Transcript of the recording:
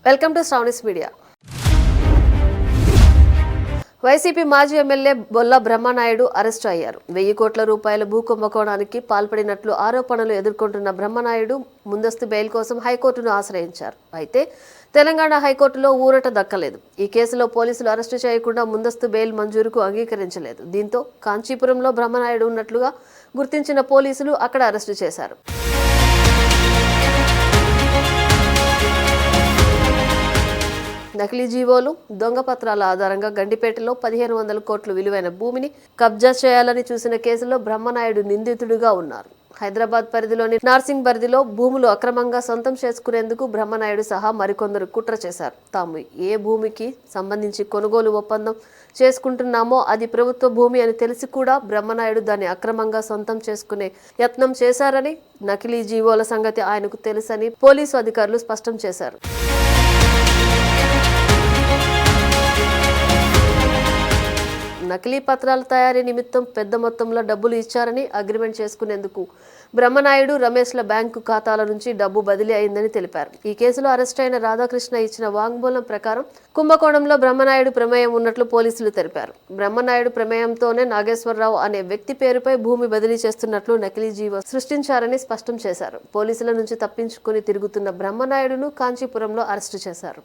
Welcome to Sravani's media. YCP మాజీ MLA Bolla Brahmanaidu arrest అయ్యారు. 1000 కోట్ల రూపాయల భూ కుంభకోణానికి పాల్పడినట్లు ఆరోపణలు ఎదుర్కొంటున్న బ్రహ్మనాయుడు ముందస్తు బెయిల్ కోసం హైకోర్టును ఆశ్రయించారు. అయితే తెలంగాణ హైకోర్టులో ఊరట దక్కలేదు. ఈ కేసులో పోలీసులు అరెస్టు చేయకుండా ముందస్తు బెయిల్ మంజూరుకు అంగీకరించలేదు. దీంతో కాంచీపురంలో బ్రహ్మనాయుడు ఉన్నట్లుగా గుర్తించిన పోలీసులు అక్కడ అరెస్టు చేశారు. నకిలీ జీవోలు, దొంగ పత్రాల ఆధారంగా గండిపేటలో 1500 కోట్లు విలువైన భూమిని కబ్జా చేయాలని చూసిన కేసులో బ్రహ్మనాయుడు నిందితుడిగా ఉన్నారు. హైదరాబాద్ పరిధిలోని నార్సింగ్ పరిధిలో భూములు అక్రమంగా సొంతం చేసుకునేందుకు బ్రహ్మనాయుడు సహా మరికొందరు కుట్ర చేశారు. తాము ఏ భూమికి సంబంధించి కొనుగోలు ఒప్పందం చేసుకుంటున్నామో అది ప్రభుత్వ భూమి అని తెలిసి కూడా బ్రహ్మనాయుడు దాన్ని అక్రమంగా సొంతం చేసుకునే యత్నం చేశారని, నకిలీ జీవోల సంగతి ఆయనకు తెలుసని పోలీసు అధికారులు స్పష్టం చేశారు. నకిలీ పత్రాల తయారీ నిమిత్తం పెద్ద మొత్తంలో డబ్బులు ఇచ్చారని, అగ్రిమెంట్ చేసుకునేందుకు బ్రహ్మనాయుడు, రమేష్ల బ్యాంకు ఖాతాల నుంచి డబ్బు బదిలీ అయిందని తెలిపారు. ఈ కేసులో అరెస్ట్ అయిన రాధాకృష్ణ ఇచ్చిన వాంగ్మూలం ప్రకారం కుంభకోణంలో బ్రహ్మనాయుడు ప్రమేయం ఉన్నట్లు పోలీసులు తెలిపారు. బ్రహ్మనాయుడు ప్రమేయంతోనే నాగేశ్వరరావు అనే వ్యక్తి పేరుపై భూమి బదిలీ చేస్తున్నట్లు నకిలీ జీవో సృష్టించారని స్పష్టం చేశారు. పోలీసుల నుంచి తప్పించుకుని తిరుగుతున్న బ్రహ్మనాయుడును కాంచీపురంలో అరెస్టు చేశారు.